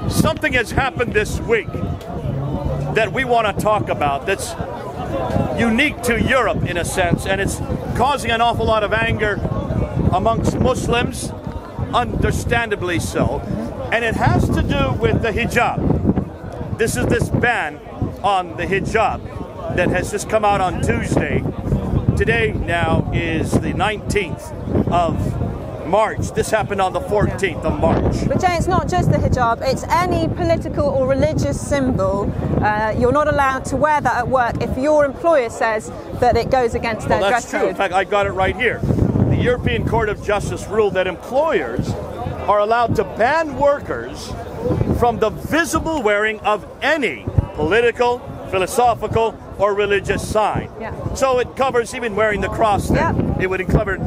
something has happened this week that we want to talk about that's unique to Europe in a sense, and it's causing an awful lot of anger amongst Muslims, understandably so, and it has to do with the hijab. This is this ban on the hijab that has just come out on Tuesday. Today now is the 19th of March. This happened on the 14th of March. But Jay, it's not just the hijab, it's any political or religious symbol. You're not allowed to wear that at work if your employer says that it goes against their dress code. That's true. In fact, I got it right here. The European Court of Justice ruled that employers are allowed to ban workers from the visible wearing of any political, philosophical, or religious sign. Yeah. So it covers even wearing the cross there. Yeah. It would cover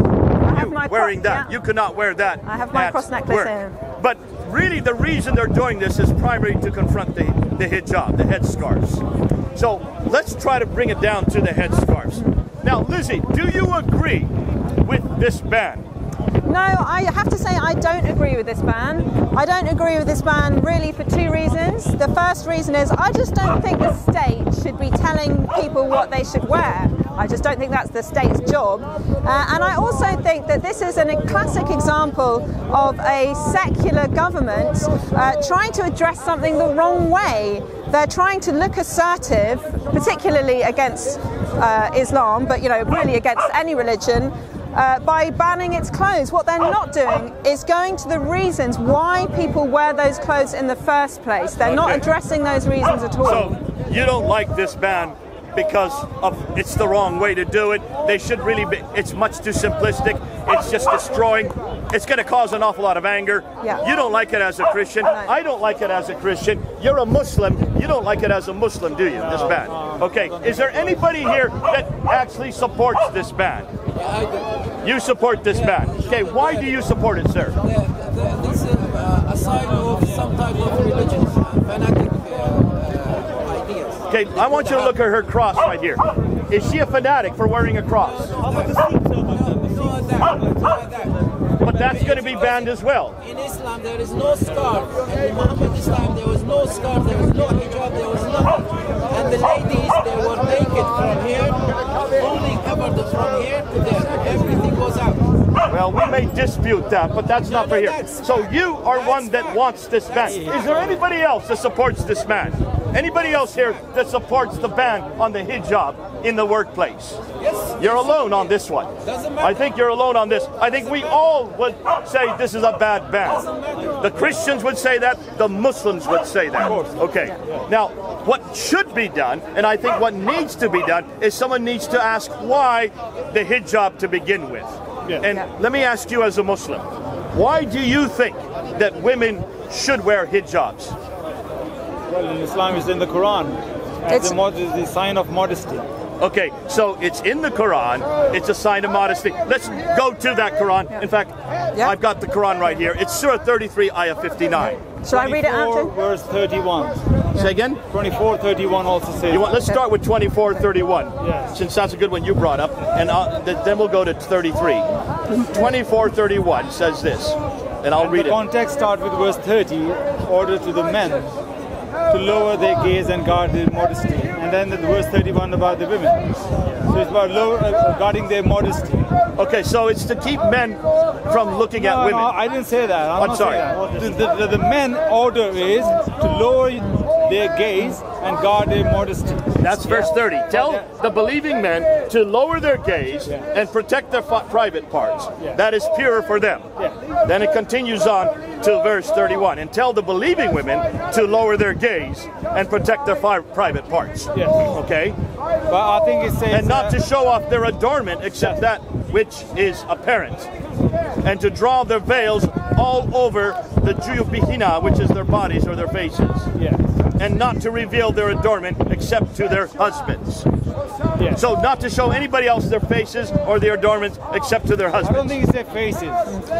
wearing that. Yeah. You could not wear that. I have my cross necklace here. But really the reason they're doing this is primarily to confront the hijab, the headscarves. So let's try to bring it down to the headscarves. Now, Lizzie, do you agree with this ban? No, I have to say I don't agree with this ban. I don't agree with this ban really for two reasons. The first reason is I just don't think the state should be telling people what they should wear. I just don't think that's the state's job. And I also think that this is a classic example of a secular government trying to address something the wrong way. They're trying to look assertive, particularly against Islam, but really against any religion, by banning its clothes. What they're not doing is going to the reasons why people wear those clothes in the first place. They're not addressing those reasons at all. So you don't like this ban because of it's the wrong way to do it. They should really be, it's much too simplistic. It's just destroying. It's going to cause an awful lot of anger. Yeah. You don't like it as a Christian. No. I don't like it as a Christian. You're a Muslim. You don't like it as a Muslim, do you? This ban. Okay. Is there anybody here that actually supports this ban? You support this ban. Okay. Why do you support it, sir? This is a sign of some type of religion, fanatic ideas. Okay. I want you to look at her cross right here. Is she a fanatic for wearing a cross? But that's going to be banned as well. In Islam, there is no scarf. And in Muhammad's time, there was no scarf, there was no hijab, there was nothing. And the ladies, they were naked from here, only covered from here to there. Everything was out. Well, we may dispute that, but that's not for here. So you are one that wants this ban. Is there anybody else that supports this ban? Anybody else here that supports the ban on the hijab in the workplace? Yes. You're alone on this one. Doesn't matter. I think you're alone on this. I think we all would say this is a bad ban. The Christians would say that. The Muslims would say that. Okay. Now, what should be done, and I think what needs to be done, is someone needs to ask why the hijab to begin with. And let me ask you as a Muslim, why do you think that women should wear hijabs? Well, in Islam it's in the Quran. It's the sign of modesty. Okay, so it's in the Quran. It's a sign of modesty. Let's go to that Quran. In fact, I've got the Quran right here. It's Surah 33, Ayah 59. Shall I read it out to you? Verse 31. Say again? 24:31 also says. Let's start with 24:31, Yes. since that's a good one you brought up, and then we'll go to 33. 24:31 says this, and I'll read The it. context starts with verse 30, order to the men to lower their gaze and guard their modesty. And then the verse 31 about the women. So it's about guarding their modesty. Okay, so it's to keep men from looking at women. No, I didn't say that. I'm not sorry. saying that. The men order is to lower their gaze and guard their modesty. That's verse 30. Tell the believing men to lower their gaze and protect their private parts. That is pure for them. Then it continues on to verse 31. And tell the believing women to lower their gaze and protect their private parts. Okay? But I think it says... And not to show off their adornment except that which is apparent. And to draw their veils all over the Juyubihinna, which is their bodies or their faces. And not to reveal their adornment except to their husbands. So not to show anybody else their faces or their adornments except to their husbands. I don't think it says faces.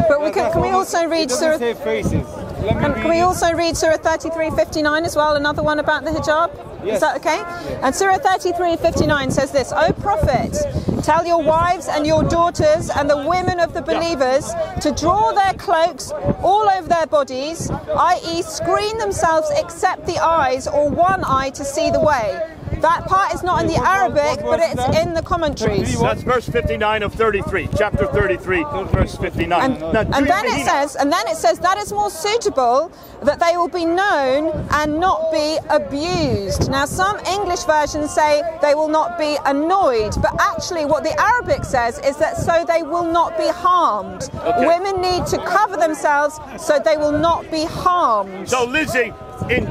But can we also read Surah? Say faces. Can we also read Surah 33:59 as well? Another one about the hijab. Yes. Is that okay? And Surah 33:59 says this: O Prophet, tell your wives and your daughters and the women of the believers to draw their cloaks all over their bodies, i.e. screen themselves except the eyes or one eye to see the way. That part is not in the Arabic, but it's in the commentaries. That's verse 59 of 33, chapter 33, verse 59. And then it says that is more suitable, that they will be known and not be abused. Now, some English versions say they will not be annoyed, but actually what the Arabic says is that so they will not be harmed. Okay. Women need to cover themselves so they will not be harmed. So, Lizzie, in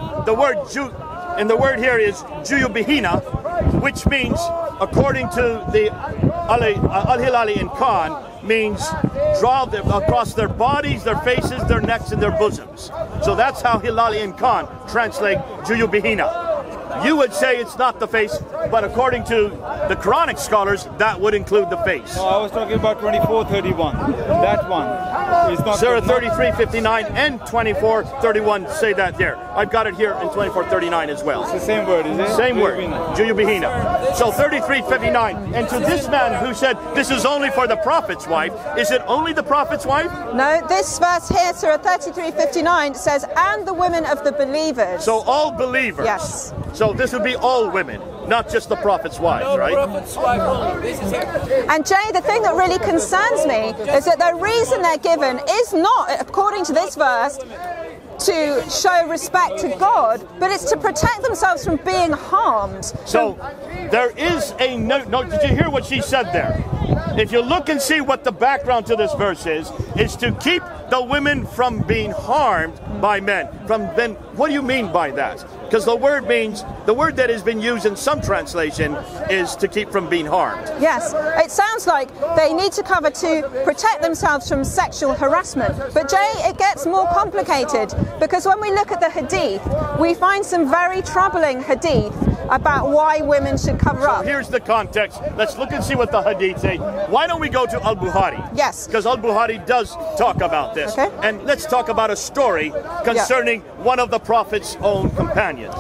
the word here is Juyubihinna, which means, according to the Hilali and Khan, means draw them across their bodies, their faces, their necks, and their bosoms. So that's how Hilali and Khan translate Juyubihinna. You would say it's not the face, but according to the Quranic scholars, that would include the face. No, I was talking about 24:31. That one is not. Surah 33:59 and 24:31 say that there. I've got it here in 24:39 as well. It's the same word, is it? Same word, Juyubihinna. So 33:59. And to this man who said this is only for the Prophet's wife, is it only the Prophet's wife? No, this verse here, Surah 33:59, says, and the women of the believers. So all believers. Yes. So this would be all women, not just the Prophet's wife, right? No, Prophet's wife only. This is it. And Jay, the thing that really concerns me is that the reason they're given is not, according to this verse, to show respect to God, but it's to protect themselves from being harmed. So there is a note. Did you hear what she said there? If you look and see what the background to this verse is to keep the women from being harmed by men. What do you mean by that? Because the word that has been used in some translation is to keep from being harmed. Yes, it sounds like they need to cover to protect themselves from sexual harassment. But Jay, it gets more complicated, because when we look at the hadith, we find some very troubling hadith about why women should cover up. Here's the context. Let's look and see what the hadith say. Why don't we go to al-Bukhari? Yes. Because al-Bukhari does talk about this. Okay. And let's talk about a story concerning one of the Prophet's own companions.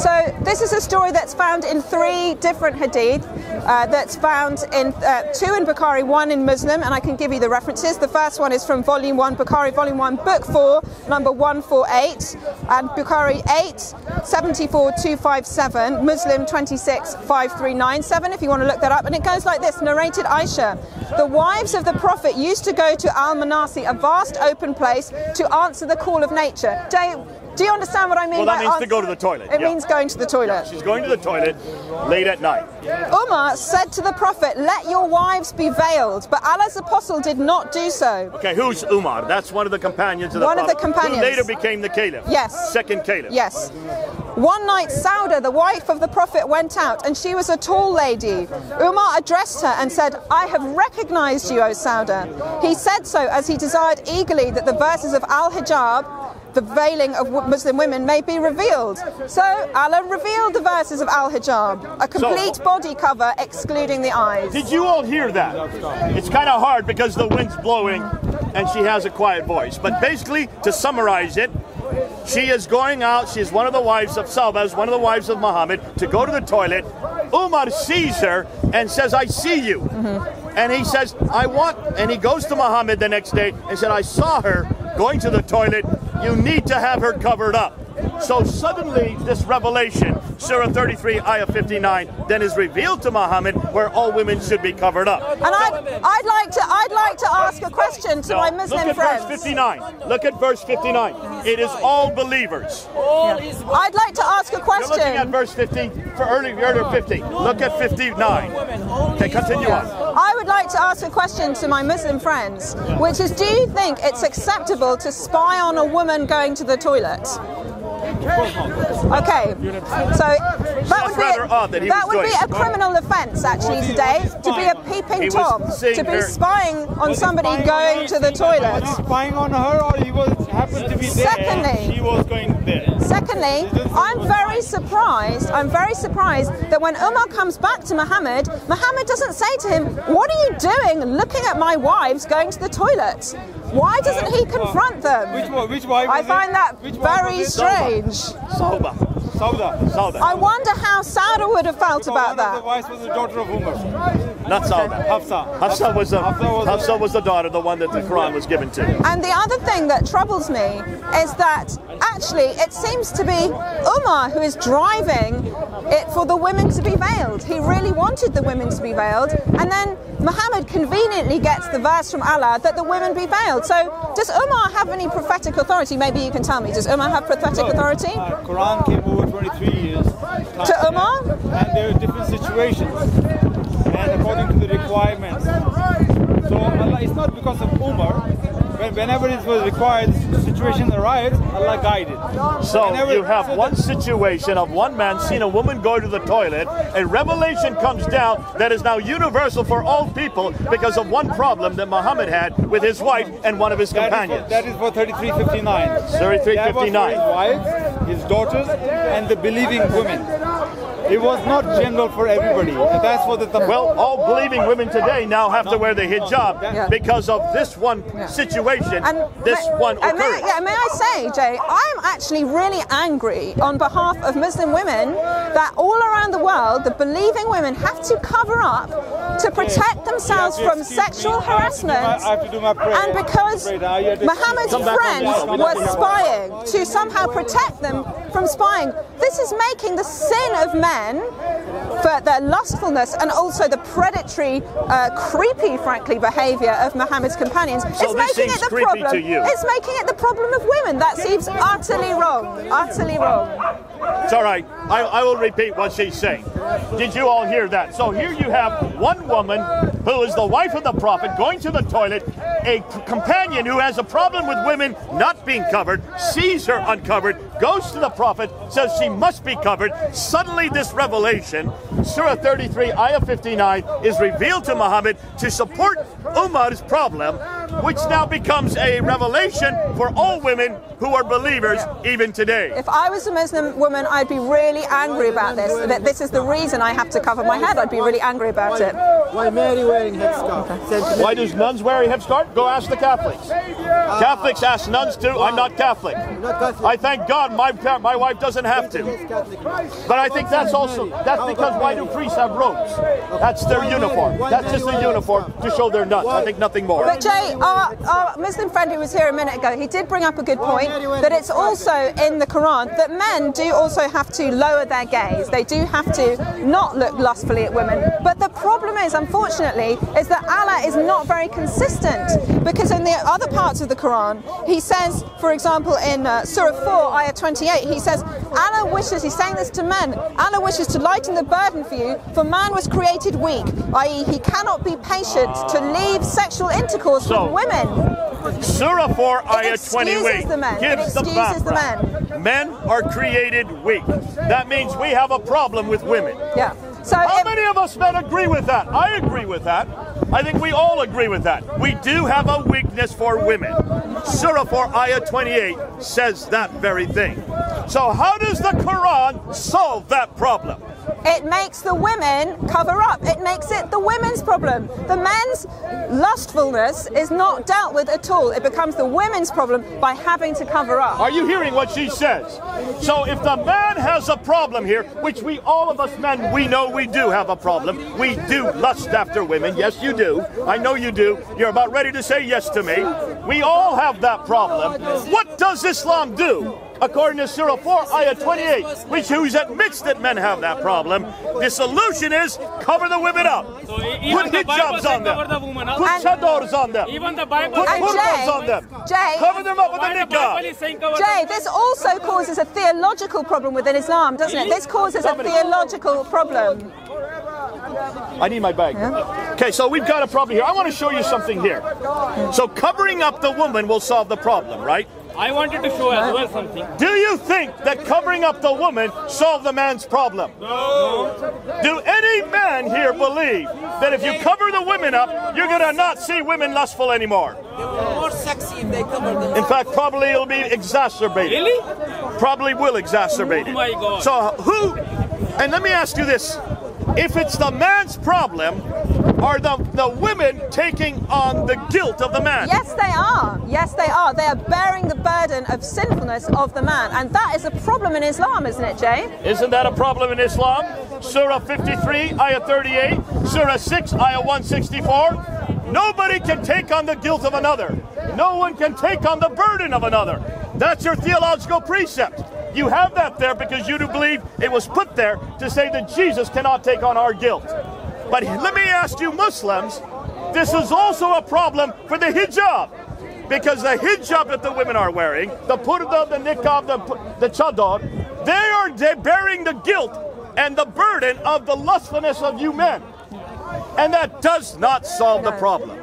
So this is a story that's found in 3 different hadith. That's found in 2 in Bukhari, 1 in Muslim, and I can give you the references. The first one is from Volume 1, Bukhari, Volume 1, Book 4, number 148, and Bukhari 8, 74-257, Muslim 26, 5397, if you want to look that up. And it goes like this, narrated Aisha: the wives of the Prophet used to go to Al-Manasi, a vast open place, to answer the call of nature. Jay, do you understand what I mean? Well, that means to go to the toilet. It means going to the toilet. Yeah, she's going to the toilet late at night. Umar said to the Prophet, let your wives be veiled, but Allah's apostle did not do so. Okay, who's Umar? That's one of the companions of the Prophet. One of the companions. Who later became the caliph. Yes. Second caliph. Yes. One night, Sauda, the wife of the Prophet, went out, and she was a tall lady. Umar addressed her and said, I have recognized you, O Sauda. He said so as he desired eagerly that the verses of al-Hijab, the veiling of Muslim women, may be revealed. So Allah revealed the verses of al-Hijab, a complete body cover excluding the eyes. Did you all hear that? It's kind of hard because the wind's blowing and she has a quiet voice. But basically, to summarize it, she is going out, she is one of the wives of Salbaz, one of the wives of Muhammad, to go to the toilet. Umar sees her and says, I see you. And he says, and he goes to Muhammad the next day and said, I saw her going to the toilet. You need to have her covered up. So suddenly this revelation, Surah 33, Ayah 59, then is revealed to Muhammad, where all women should be covered up. And I'd like to ask a question to my Muslim friends. Look at verse 59. Look at verse 59. It is all believers. I'd like to ask a question. You're looking at verse 50 for earlier 50. Look at 59. Okay, continue on. I would like to ask a question to my Muslim friends, which is, do you think it's acceptable to spy on a woman going to the toilet? Okay, so that would be a criminal offence actually today, to be a peeping Tom, to be spying on somebody going to the toilet. Spying on her, or he happened to be there? She was going there. Secondly, I'm very surprised that when Umar comes back to Muhammad doesn't say to him, what are you doing looking at my wives going to the toilet? Why doesn't he confront them? Which wife? I find that very strange. Sauda. I wonder how Sauda would have felt about The that. wife was the daughter of Umar. Not Sauda. Hafsa. Hafsa was the daughter, the one that the Quran was given to. And the other thing that troubles me is that actually it seems to be Umar who is driving it for the women to be veiled. He really wanted the women to be veiled, and then Muhammad conveniently gets the verse from Allah that the women be veiled. So does Umar have any prophetic authority? Maybe you can tell me. Does Umar have prophetic authority? Quran came over 23 years. To Umar? And there are different situations, and according to the requirements. So Allah, it's not because of Umar. Whenever it was required, the situation arrived, Allah guided. So you have one situation of one man seeing a woman go to the toilet, a revelation comes down that is now universal for all people because of one problem that Muhammad had with his wife and one of his companions. That is for 3359. 3359. That was for his wife, his daughters, and the believing women. It was not general for everybody. That's for the well, all believing women today now have to wear the hijab because of this one situation. And this one occurrence. May I say, Jay, I'm actually really angry on behalf of Muslim women that all around the world, the believing women have to cover up to protect themselves from sexual harassment. I have to do my prayer. And because Muhammad's friends were spying to somehow protect them from spying, this is making the sin of men for their lustfulness and also the predatory, creepy, frankly, behaviour of Muhammad's companions. So it's making it the problem. To you. It's making it the problem of women. That seems utterly wrong. Utterly wrong. It's all right. I will repeat what she's saying. Did you all hear that? So here you have one woman who is the wife of the Prophet going to the toilet, a companion who has a problem with women not being covered, sees her uncovered, goes to the Prophet, says she must be covered. Suddenly this revelation, Surah 33, Ayah 59, is revealed to Muhammad to support Umar's problem, which now becomes a revelation for all women who are believers even today. If I was a Muslim woman, I'd be really angry about this. That this is the reason I have to cover my head. I'd be really angry about it. Why Mary wearing headscarf? Why does nuns wear a headscarf? Go ask the Catholics. Catholics ask nuns to. I'm not Catholic. I thank God my wife doesn't have to. But I think that's because why do priests have robes? That's their uniform. That's just a uniform to show they're nuns. I think nothing more. But Jay, our Muslim friend who was here a minute ago, he did bring up a good point, that it's also in the Quran that men do also have to lower their gaze. They do have to not look lustfully at women. But the problem is, unfortunately, is that Allah is not very consistent, because in the other parts of the Quran, he says, for example, in Surah 4, Ayah 28, he says, Allah wishes, he's saying this to men, Allah wishes to lighten the burden for you, for man was created weak, i.e. he cannot be patient to leave sexual intercourse with women. Surah 4, Ayah 28 gives the background. Men are created weak. That means we have a problem with women. Yeah. So how many of us men agree with that? I agree with that. I think we all agree with that. We do have a weakness for women. Surah 4, Ayah 28 says that very thing. So how does the Quran solve that problem? It makes the women cover up. It makes it the women's problem. The men's lustfulness is not dealt with at all. It becomes the women's problem by having to cover up. Are you hearing what she says? So if the man has a problem here, which all of us men, we know we do have a problem. We do lust after women. Yes, you do. I know you do. You're about ready to say yes to me. We all have that problem. What does Islam do? According to Surah 4, Ayah 28, which admits that men have that problem, the solution is cover the women up. So put hijabs on them. Put chadors on them. Even the Bible put turbans on them. Jay, cover them up with a niqab. Jay, this also causes a theological problem within Islam, doesn't it? This causes a theological problem. I need my bag. Yeah. Okay, so we've got a problem here. I want to show you something here. So covering up the woman will solve the problem, right? I wanted to show as well something. Do you think that covering up the woman solved the man's problem? No. Do any man here believe that if you cover the women up, you're going to not see women lustful anymore? They will be more sexy if they cover them. In fact, probably it'll be exacerbated. Really? Probably will exacerbate it. Oh my God. So and let me ask you this. If it's the man's problem, Are the women taking on the guilt of the man? Yes, they are. Yes, they are. They are bearing the burden of sinfulness of the man. And that is a problem in Islam, isn't it, Jay? Isn't that a problem in Islam? Surah 53, ayah 38, Surah 6, ayah 164. Nobody can take on the guilt of another. No one can take on the burden of another. That's your theological precept. You have that there because you do believe it was put there to say that Jesus cannot take on our guilt. But let me ask you Muslims, this is also a problem for the hijab. Because the hijab that the women are wearing, the purda, the niqab, the chador, they're bearing the guilt and the burden of the lustfulness of you men. And that does not solve the problem.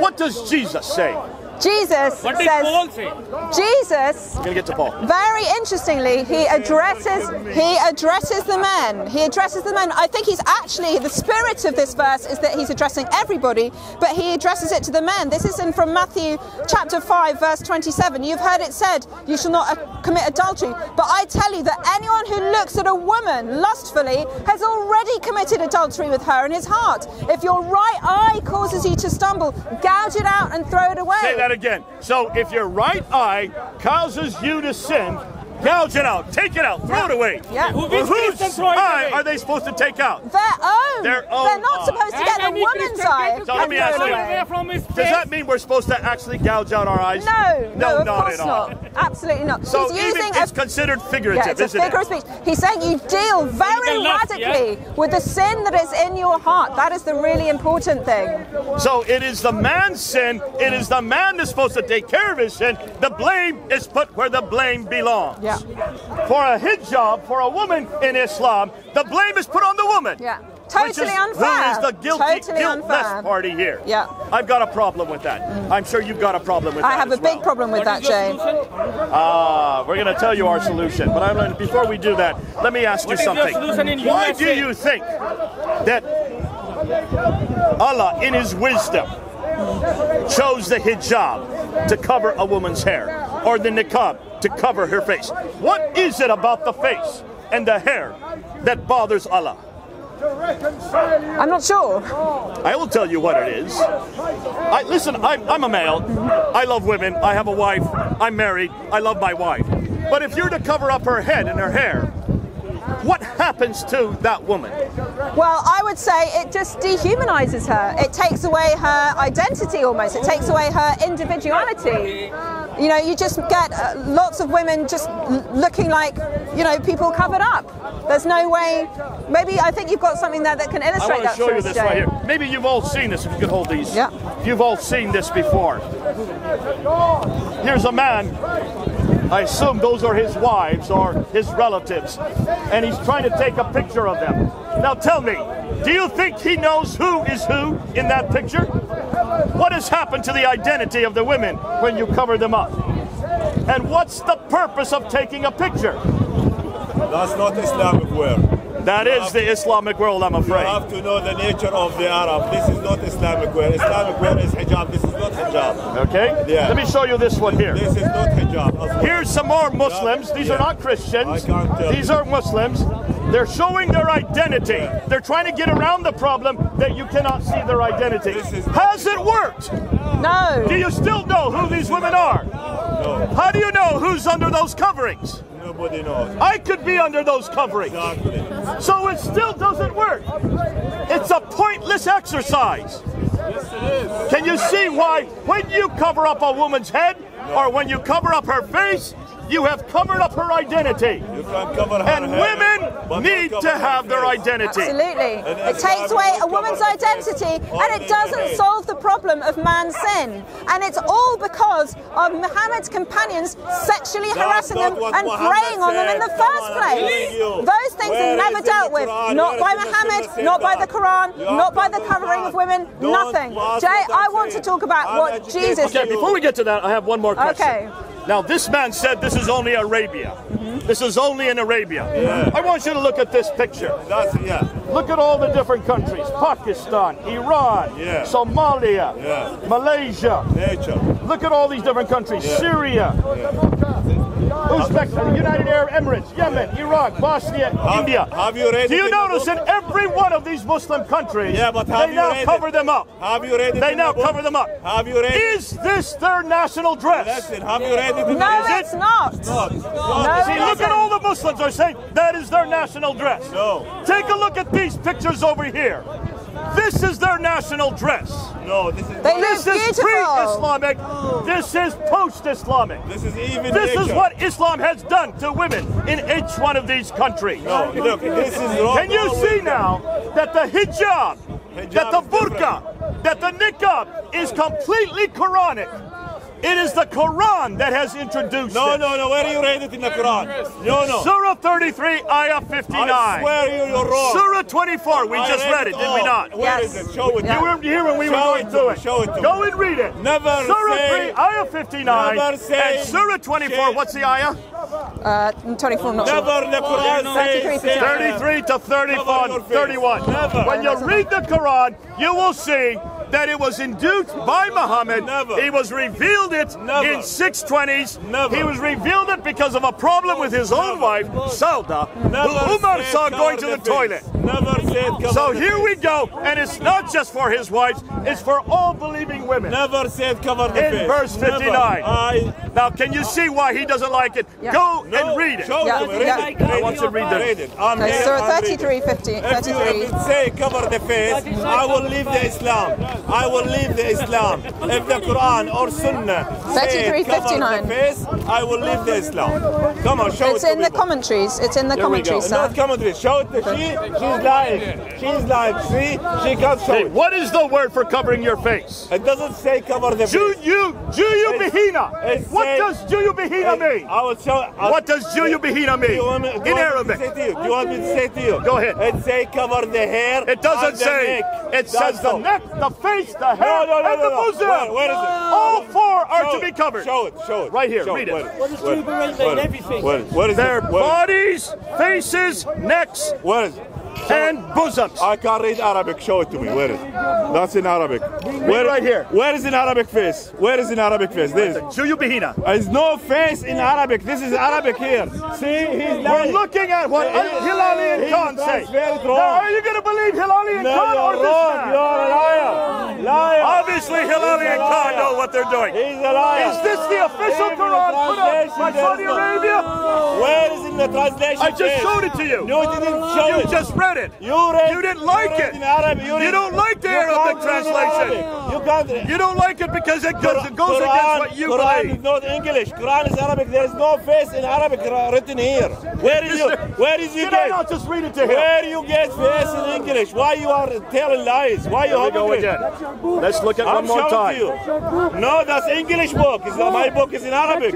What does Jesus say? Jesus What did says, Paul say? Jesus, I'm going to get to Paul. very interestingly, he addresses the men. He addresses the men. I think he's actually, the spirit of this verse is that he's addressing everybody, but he addresses it to the men. This is from Matthew chapter 5, verse 27. You've heard it said, you shall not commit adultery. But I tell you that anyone who looks at a woman lustfully has already committed adultery with her in his heart. If your right eye causes you to stumble, gouge it out and throw it away. Say that again. So if your right eye causes you to sin, gouge it out, take it out, throw it away. Yeah. Which Whose Christian throw it eye away? are they supposed to take out? Their own. Their own They're not eye. supposed to get And the any woman's Christian eye. get So let me ask throw it you, away. away from his Does face. that mean we're supposed to actually gouge out our eyes? No, of not course at all. not. Absolutely not. So He's even using it's considered figurative, yeah, it's a isn't figure it? of speech. He's saying you deal very lust, radically with the sin that is in your heart. That is the really important thing. So it is the man's sin. It is the man that's supposed to take care of his sin. The blame is put where the blame belongs. Yeah. For a hijab, for a woman in Islam, the blame is put on the woman. Yeah. Which Totally is, unfair. Who is the guilty, Totally guiltless unfair. party here? Yeah. I've got a problem with that. I'm sure you've got a problem with that. I have a as well. big problem with that, What is your Jay. solution? We're going to tell you our solution, but before we do that, let me ask What you is your something. solution in Why USA? do you think that Allah, in His wisdom, chose the hijab to cover a woman's hair, or the niqab to cover her face? What is it about the face and the hair that bothers Allah? I'm not sure. I will tell you what it is. Listen, I'm a male. I love women. I have a wife. I'm married. I love my wife. But if you're to cover up her head and her hair, what happens to that woman? Well, I would say it just dehumanizes her. It takes away her identity almost. It takes away her individuality. You know, you just get lots of women just looking like, you know, people covered up. There's no way. Maybe I think you've got something there that can I illustrate want to that show for you us, this Jay. right here. Maybe you've all seen this, if you could hold these. Yeah. You've all seen this before. Here's a man. I assume those are his wives or his relatives. And he's trying to take a picture of them. Now tell me, do you think he knows who is who in that picture? What has happened to the identity of the women when you cover them up? And what's the purpose of taking a picture? That's not Islamic wear. That is the Islamic world, I'm You afraid. have to know the nature of the Arab. This is not Islamic wear. Islamic wear is hijab. This is not hijab. Okay? Yeah. Let me show you this one here. This is not hijab. as well. Here's some more Muslims. These are Yeah. not Christians. I can't tell. These are Muslims. They're showing their identity. They're trying to get around the problem that you cannot see their identity. This is- Has it worked? No. Do you still know who these women are? No, How do you know who's under those coverings? nobody knows. I could be under those coverings. Exactly. So it still doesn't work. It's a pointless exercise. Can you see why when you cover up a woman's head or when you cover up her face, you have covered up her identity? You can cover her And head, women but need not to cover her have their face. identity. Absolutely. It takes away a woman's identity and it doesn't solve the problem of man's sin. And it's all because of Muhammad's companions sexually harassing them not what and Muhammad preying on them in the said. first Come on, I'm place. telling you. Those things Where are never is in dealt the with. Quran? Not Where by is in the Muhammad, Sunnah not by that? the Quran, You not have by to the do covering that. of women, Don't nothing. pass Jay, what I I'm want to saying. talk about I'm what educated. Jesus Okay, did. before we get to that, I have one more question. Okay. Now, this man said this is only Arabia. This is only in Arabia. Yeah. I want you to look at this picture. That's, yeah. Look at all the different countries. Pakistan, Iran, Yeah. Somalia, Yeah. Malaysia. Nature. Look at all these different countries. Yeah. Syria. Uzbekistan, United Arab Emirates, Yemen, Iraq, Bosnia, India. Have you read Do you it in the notice book? in every one of these Muslim countries, Yeah, but have they you now read cover it? them up? Have you read it They in now the book? cover them up. Have you read it? Is this their national dress? Listen, have you read it in No, the it's not. book? No, See, it look at isn't. all the Muslims are saying that is their national dress. No. Take a look at these pictures over here. This is their national dress. No, this is They This look is beautiful. pre-Islamic. This is post-Islamic. this is even This is nature. what Islam has done to women in each one of these countries. No, look, this is wrong. Can you see now that the hijab, that the is burqa, that the niqab is completely Quranic? It is the Quran that has introduced No, it. no, no. Where you read it in the Quran? No, no. Surah 33, Ayah 59. I swear you're wrong. Surah 24, we I just read it, did we all. not? Where Yes. is it? Show it. Yeah. You weren't here when we were Show going it to through me, it. show it to Go me. and read it. Never Surah say- 3, Ayah 59. Never say- And Surah 24, say- what's the Ayah? 24, not sure. Never the Quran 33, say 33 to Cover your 31. face. 31. Never. When you read the Quran, you will see that it was induced by Muhammad. Never. He was revealed it Never. in 620s. Never. He was revealed it because of a problem with his own wife, Sauda, Never who Umar said saw cover going to the face. toilet. Never said cover So the here face. we go, and it's not just for his wives, it's for all believing women. Never said cover the In face. verse Never. 59. Now, can you see why he doesn't like it? Yeah. Go No, and read it. Show Yeah, it to me. Read yeah. it. I want you to read it. Read it. I'm Okay, here, so I'm reading. 33, 50, If 33. you say cover the face, I will leave the Islam. I will leave the Islam. If the Quran or Sunnah say 33, cover 59. the face, I will leave the Islam. Come on, show It's it to in the people. commentaries. It's in the Here we go. commentaries, sir. Not commentary. Show it to she's lying. She's lying. See? She can't show Hey, it. what is the word for covering your face? It doesn't say cover the face. Juyubihinna. It What say- does Juyubihinna mean? I will show. What does Juyubihinna Do you want me- mean? do you In want me to Arabic. say to you? Do you want me to say to you? Go ahead. It say cover the hair. It doesn't and the say. neck. It says the all. neck, the face, the hair, No, and the bosom. Where is it? All four are Show to it. be covered. Show it. Show it. Right here, Show read it. What does Juyubihinna mean? Everything. What is Their it? What is- bodies, faces, necks, What is it? and bosoms. I can't read Arabic. Show it to me. Where is it? That's in Arabic. Read right here. Where is in Arabic face? Where is in Arabic face? This. Juyubihinna. There's no face in Arabic. This is Arabic here. See, he's We're lying. looking at what Hilali and Khan say. transferred Now, wrong. are you going to believe Hilali and No, Khan or you're this wrong. man? You're a liar. Liar. Obviously, Hilali and Khan know what they're doing. He's a liar. Is this the official Even the Quran put up by translation Saudi does not. Arabia? Where is in the translation? I just page? showed it to you. No, you didn't show You it. just read it. You read. You didn't like read it. In Arabic. You don't like the Arabic can't read in translation. Arabic. You can't. You don't like it because it goes against what you Quran believe. is not English. Quran is Arabic. There is no face in Arabic written here. Where is you? Where is you Did I get? not just read it to him? Where you get face in English? Why you are telling lies? Why you Here we go hypocrite? again. Let's look at one I'm more showing time. to you. No, that's English book. My book is in Arabic.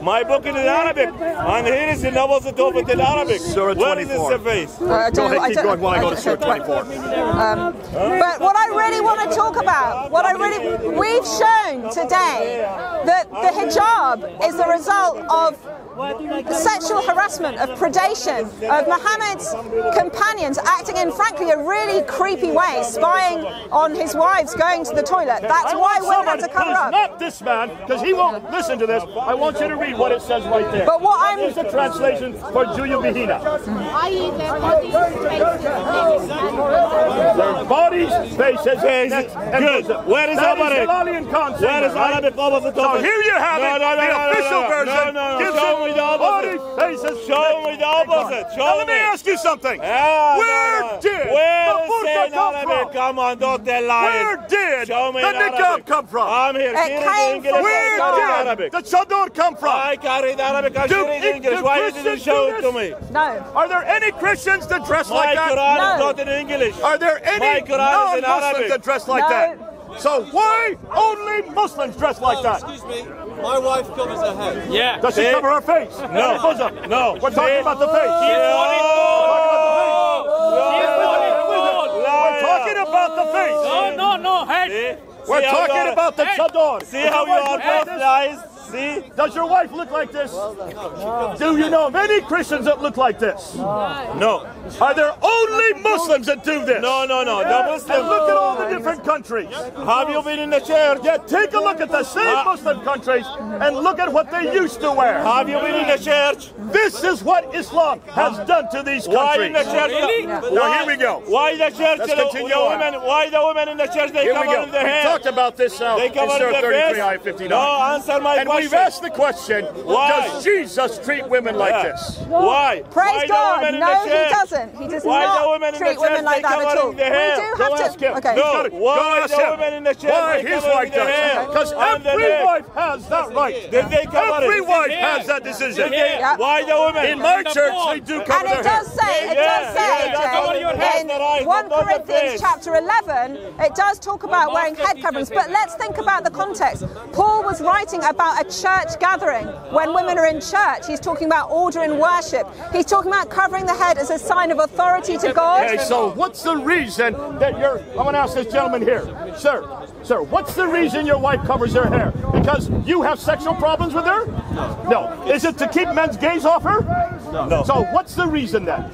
My book is in Arabic. And here is the opposite of it in Arabic. Surah Where is 24. the face? I Go don't, ahead, I keep don't, going while I go to I Surah don't- 24. But what I really want to talk about, we've shown today that the hijab is the result of the sexual harassment, of predation, of Muhammad's companions acting in, frankly, a really creepy way, spying on his wives going to the toilet. That's why women have to cover who's up. not this man, because he won't listen to this. I want you to read what it says right there. But what I'm- Here's the translation for Juyubihinna. i.e. their bodies, faces, necks, Their bodies, faces, necks, and Good. bosoms. Where is That Arabic? Hilali and Khan saying Where is that, right? Arabic opposite of So it? here you have it, the official version. No. Gives Show it me the opposite. bodies, faces, Show necks, me the and opposite. bosoms. Show Now let me me. ask you something. Yeah, Where no. did Where the is burqa saying come Arabic? from? Come on, don't tell lies. Where did Show me the in niqab Arabic. come from? I'm here. It She read came English. from- I Where can't read did Arabic. the chador come from? I can't read Arabic. I Do- should read English. do Why you didn't Christians show do it to this? me? No. Are there any Christians that dress My like that? Quran is No. not in English. Are there My any Quran is in non-Muslims Arabic. that dress like No. that? So why only Muslims dress like that? Excuse me, my wife covers her head. Yeah. Does she See? cover her face? No. Her bosom? No. We're talking See? about the face. We're talking about the face. No, head. We're talking about the chador. See how you are both lies? See? Does your wife look like this? Do you know of any Christians that look like this? No. Are there only Muslims that do this? No. The And Muslims. look at all the different countries. Have you been in the church? Yeah, take a look at the same Muslim countries and look at what they used to wear. Have you been in the church? This is what Islam has done to these Why in the countries. church? Now here we go. Why the church? Let's continue on. Why the women in the church? They Here we cover go. their We hair. talked about this in They cover Surah their 33, face. ayah 59. No, answer my And we've question. asked the question, Why? does Jesus treat women like this? Why? Praise Why the God. women in No, the he church? doesn't. He does Why the not women in treat the women church, like they that at all. covering their hair? We do Go have ask him. to. Okay. He's No, got it. Go why ask the him. women in the church, Why they his covering wife their does. hair? Because On the every neck. wife has that right. Did they cover Every it? wife has that decision. Yeah. Why the women? In my church, they do cover And their it hair. does say, Cover your head. in 1 Corinthians chapter 11, it does talk about wearing head coverings. But let's think about the context. Paul was writing about a church gathering. When women are in church, he's talking about order in worship. He's talking about covering the head as a sign of authority to God. Okay, so what's the reason that you're... I'm going to ask this gentleman here. Sir, what's the reason your wife covers her hair? Because you have sexual problems with her? No. Is it to keep men's gaze off her? No. So what's the reason then?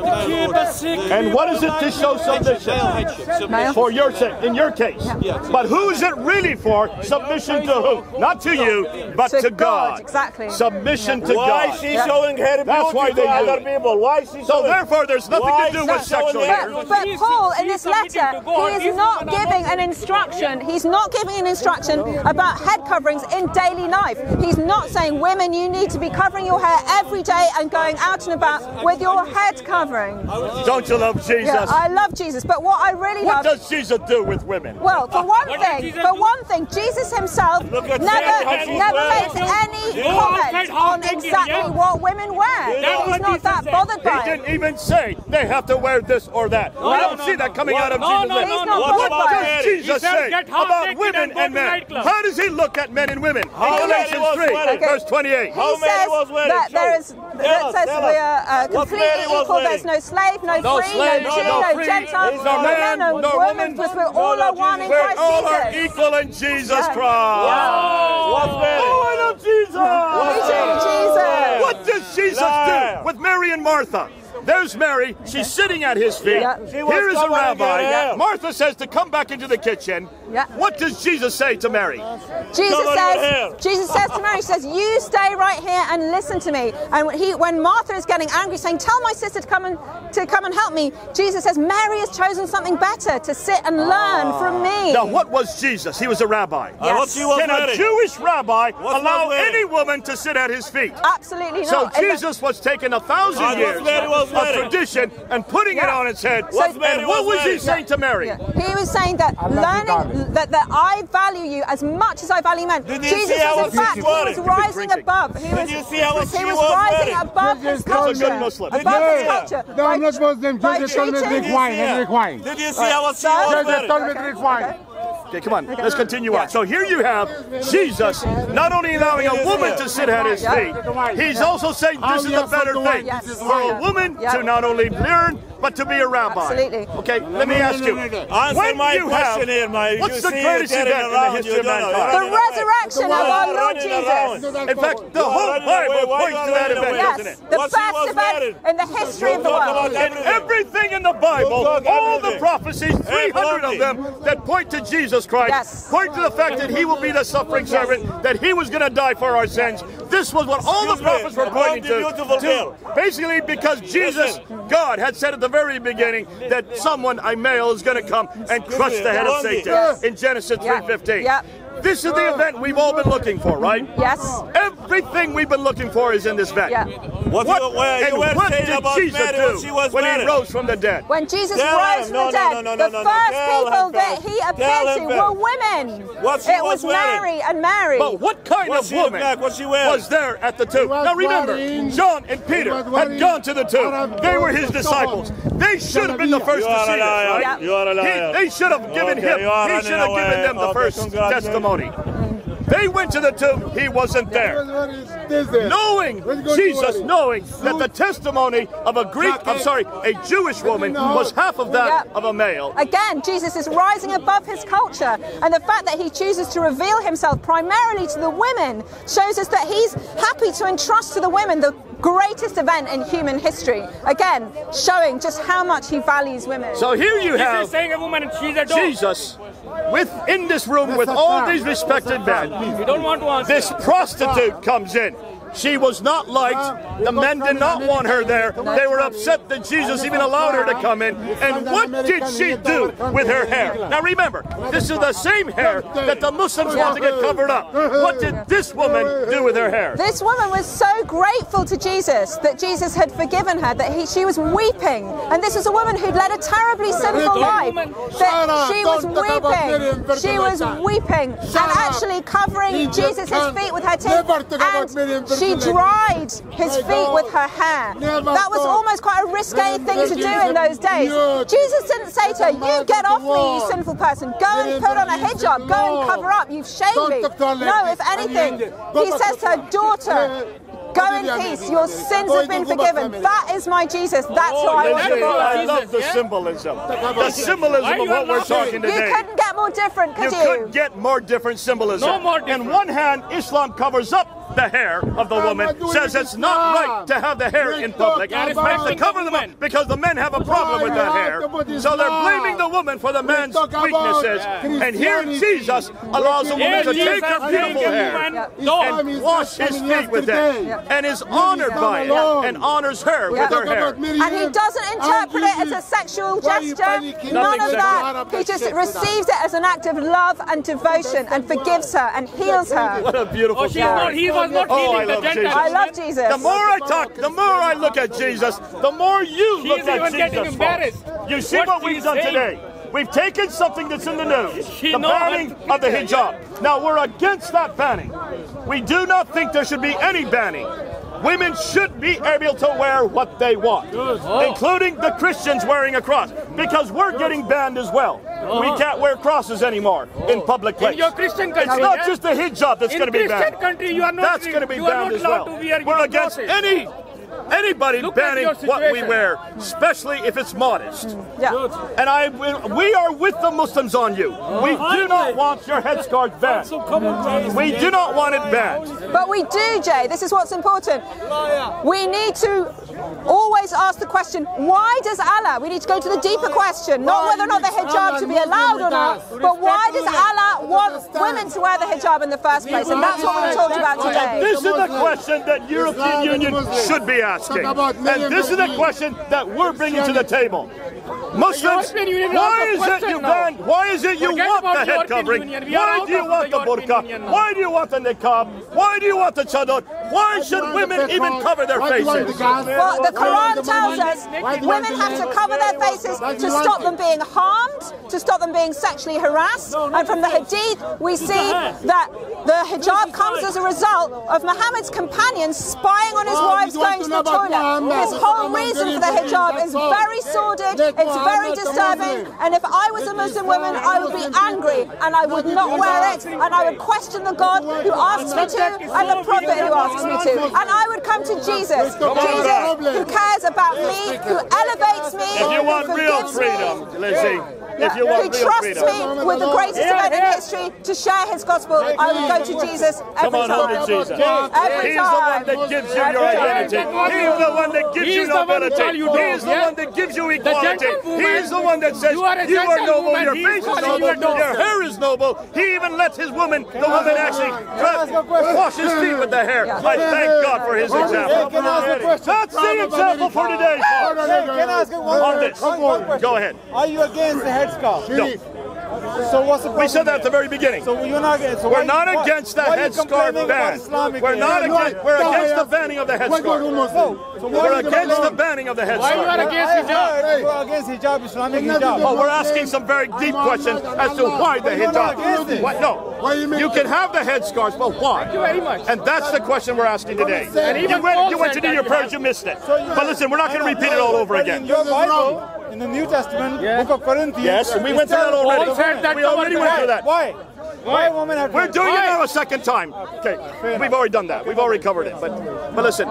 And what is it to show submission? For your sake, in your case. But who is it really for? Submission to who? Not to you, but to God. Exactly. Submission to Why God. is she showing her That's why beauty they to do other it. people? Why is she So showing? therefore, there's nothing Why to do is with that showing sexual hair? hair. But Paul, in this letter, he is not giving an instruction. He's not giving an instruction about head coverings in daily life. He's not saying, women, you need to be covering your hair every day and going out and about with your head covering. Don't you love Jesus? Yeah, I love Jesus, but what I really What love... does Jesus do with women? Well, for one thing, Jesus himself Look at never how she's makes wearing. any comment on exactly what women wear. He's not that bothered He by it. didn't even say they have to wear this or that. We don't see that coming out of Jesus' lips. He's not What bothered does by it. Jesus say about women and men? How does he look at men and women? In Galatians 3, verse 28. How He Mary says was wearing? that there is, that says tell we us. are What completely Mary was equal. There's wearing? no slave, no No free, slave, no Jew, no no free, Gentile, no no man, men, no no women, woman. because we're all are one in We Christ all are Jesus. equal in Jesus Yeah. Christ. What's Mary? Oh, I love Jesus. Me too, Jesus. What does Jesus do with Mary and Martha? There's Mary. She's sitting at his feet. Yeah. Here is a rabbi. Yeah. Martha says to come back into the kitchen. Yeah. What does Jesus say to Mary? Jesus Cover your hair. says to Mary, he says, you stay right here and listen to me. And when Martha is getting angry, saying, tell my sister to come and help me, Jesus says, Mary has chosen something better, to sit and learn from me. Now, what was Jesus? He was a rabbi. What she was Can a wearing? Jewish rabbi What allow was wearing? any woman to sit at his feet? Absolutely So not. And Jesus was taking 1,000 And years what Mary was of wearing? tradition and putting it Yeah. on its head. What Mary And what was was he wearing? saying to Mary? He was saying that learning that I value you as much as I value men. Did you Jesus see how was, in she fact, he was was wearing? rising above. He Did you see how she was was rising wearing? above his culture. He's a good Muslim. Above his culture. No, I'm not Muslim. by Jesus told me to treating- drink wine and drink wine. Did you see how she was Jesus wearing? told me to drink wine. Okay, come on, let's continue on. So here you have Jesus not only allowing a woman to sit at his feet, he's also saying this is a better thing Yes. for a woman to not only learn, but to be a rabbi. Absolutely. Okay, let me ask you. Answer my question here, my. What's you the see greatest you event in the around, history you of don't know, mankind? The you're running resurrection of around. our You're Lord running around. Jesus. In fact, the whole Bible points to that event, doesn't Yes, it? the What she first was event wearing. in the history of the Talk world. about And everything in the Bible, Talk all the everything. prophecies, 300 of them, that point to Jesus Christ, Yes. point to the fact that he will be the suffering servant, that he was going to die for our sins. This was what all the Excuse me, prophets were pointing about the beautiful girl. Basically, because Jesus, God, had said at the very beginning that someone, a male, is going to come and crush the head of Blondie. Satan in Genesis 3:15. Yeah. This is the event we've all been looking for, right? Yes. Everything we've been looking for is in this event. Yeah. What you were what saying did about Jesus Mary, do what she was when he wearing? rose from the dead? When Jesus Tell rose him. from the dead, No, the no. first Tell people him that first. he Tell appeared him to first. were women. What she It was was wearing. Mary and Mary. But what kind Was of she woman black? Was she wearing? was there at the tomb? was Now remember, wearing- John and Peter was had wearing gone to the tomb. Arab They were his clothes. disciples. They should have been the first You to are see a this, liar. right? You are a liar. They should have given Okay, him. you are He running should have given away. them the Okay, first congratulations. testimony. They went to the tomb, he wasn't there. Knowing, Jesus knowing that the testimony of a Jewish woman was half of that of a male. Again, Jesus is rising above his culture, and the fact that he chooses to reveal himself primarily to the women shows us that he's happy to entrust to the women the greatest event in human history. Again, showing just how much he values women. So here you have Jesus in this room with all these respected men. This prostitute comes in. She was not liked. The men did not want her there. They were upset that Jesus even allowed her to come in. And what did she do with her hair? Now remember, this is the same hair that the Muslims want to get covered up. What did this woman do with her hair? This woman was so grateful to Jesus that Jesus had forgiven her, that she was weeping. And this was a woman who'd led a terribly sinful life. That she was weeping. She was weeping and actually covering Jesus' feet with her tears. And she dried his feet with her hair. That was almost quite a risque thing to do in those days. Jesus didn't say to her, "You get off me, you sinful person. Go and put on a hijab. Go and cover up. You've shamed me." No, if anything, he says to her, "Daughter, go in peace. Your sins have been forgiven." That is my Jesus. That's who I want to follow. I love the symbolism. The symbolism of what we're talking today. You couldn't get more different, could you? You couldn't get more different symbolism. No more different. In one hand, Islam covers up the hair of the woman, says it's not right to have the hair in public. It makes to cover them up because the men have a problem with that hair. So they're blaming the woman for the man's weaknesses. And here Jesus allows the woman to take her beautiful hair and wash his feet with it, and is honored by it, and honors her with her hair. And he doesn't interpret it as a sexual gesture, none of that. He just receives it as an act of love and devotion and forgives her and heals her. What a beautiful story. I love Jesus. I love Jesus. The more I talk, the more I look at Jesus, the more you look at Jesus. You see what we've done today? We've taken something that's in the news, the banning of the hijab. Now we're against that banning. We do not think there should be any banning. Women should be able to wear what they want, including the Christians wearing a cross, because we're getting banned as well. We can't wear crosses anymore in public places. It's not just the hijab that's going to be banned. That's going to be banned as well. We're against anybody banning what we wear, especially if it's modest. And we are with the Muslims on you. We do not want your headscarf banned. We do not want it banned. But we do, Jay. This is what's important. We need to always ask the question, why does Allah? We need to go to the deeper question, not whether or not the hijab should be allowed or not, but why does Allah want women to wear the hijab in the first place? And that's what we talked about today. This is the question that European Union should be asking. And this is the question that we're bringing to the table. Muslims, why is it you want the head covering? Why do you want the burqa? Why do you want the niqab? Why do you want the chador? Why should women even cover their faces? Well, the Quran tells us women have to cover their faces to stop them being harmed, to stop them being sexually harassed. And from the hadith, we see that the hijab comes as a result of Muhammad's companions spying on his wives going to the toilet. This whole reason for the hijab is very sordid, it's very disturbing, and if I was a Muslim woman, I would be angry, and I would not wear it, and I would question the God who asks me to, and the Prophet who asks me to, and I would come to Jesus, who cares about me, who elevates me, if you want real freedom, Lizzie, if you want who trusts me with the greatest event in history to share his gospel, I would go to Jesus every time. Come on, over Jesus. He's the one that gives you your identity. He's the one that gives you nobility. He's the one that gives you equality. He's the one that says you are noble, your face is noble, your hair is noble. He even lets the woman actually wash his feet with the hair. I thank God for his example. That's the example for today. Can I ask you one question? Go ahead. Are you against the headscarf? No. So what's the problem? We said that at the very beginning. So you're not against. So we're not against the headscarf ban. We're not against. We're against the banning of the headscarf. We're against the banning of the headscarf. Why are you against hijab? We're against hijab, Islamic hijab. Oh, we're asking some very deep questions as to why the hijab. What? No, you can have the headscarves, but why? Thank you very much. And that's the question we're asking today. You went to do your prayers, you missed it. But listen, we're not going to repeat it all over again. In your Bible, in the New Testament, Book of Corinthians. Yes, we went through that already. We already went through that. Why? Why women are We're doing it now a second time. Okay, we've already done that. We've already covered it. But listen,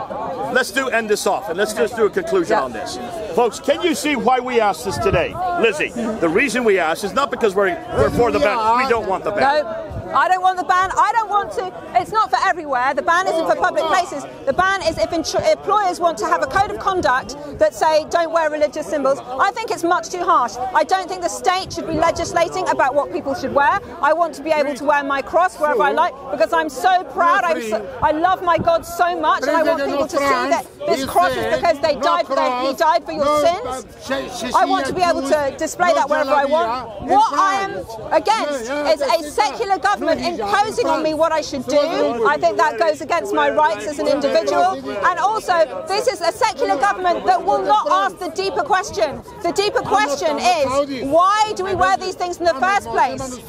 let's end this off and let's just do a conclusion on this. Folks, can you see why we asked this today? Lizzie, the reason we asked is not because we're for the ban. We don't want the ban. No. I don't want the ban. I don't want to. It's not for everywhere. The ban isn't for public places. The ban is if employers want to have a code of conduct that say don't wear religious symbols. I think it's much too harsh. I don't think the state should be legislating about what people should wear. I want to be able to wear my cross wherever I like because I'm so proud. I love my God so much, and I want people to see that this cross is because He died for your sins. I want to be able to display that wherever I want. What I am against is a secular government imposing on me what I should do. I think that goes against my rights as an individual. And also, this is a secular government that will not ask the deeper question. The deeper question is, why do we wear these things in the first place?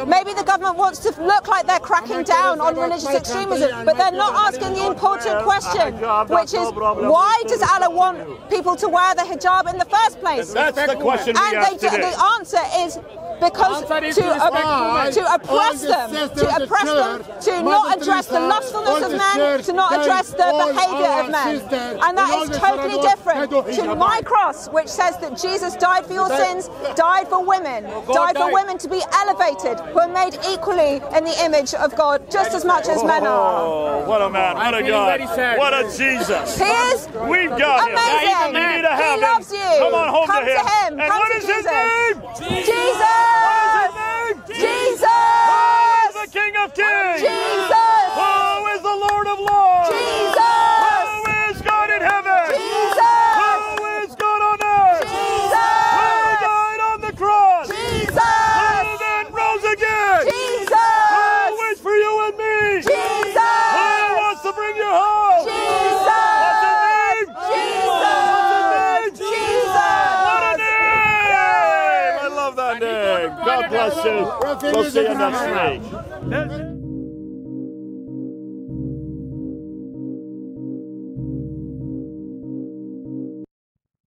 Maybe the government wants to look like they're cracking down on religious extremism, but they're not asking the important question, which is, why does Allah want people to wear the hijab in the first place? That's the question we asked today. The answer is because to oppress them, to not address the lustfulness of men, to not address the behaviour of men. And that is totally different to my cross, which says that Jesus died for your sins, died for women to be elevated, who are made equally in the image of God, just as much as men are. Oh, what a man, what a God, what a Jesus. He is We've got amazing. him. We need to have He loves him. you. Come on home Come to him. And Come what to is Jesus. his name? Jesus. Jesus! Who is the King of Kings? Jesus! Who is the Lord of Lords? Jesus! Who is God in heaven? Jesus! Who is God on earth? Jesus! Who died on the cross? Jesus! Who then rose again? Jesus! Who waits for you and me? Jesus! Who wants to bring you home? Jesus! What's his name? Jesus! What's his name? Jesus! What a name! I love that name. God bless you. We'll see you next week.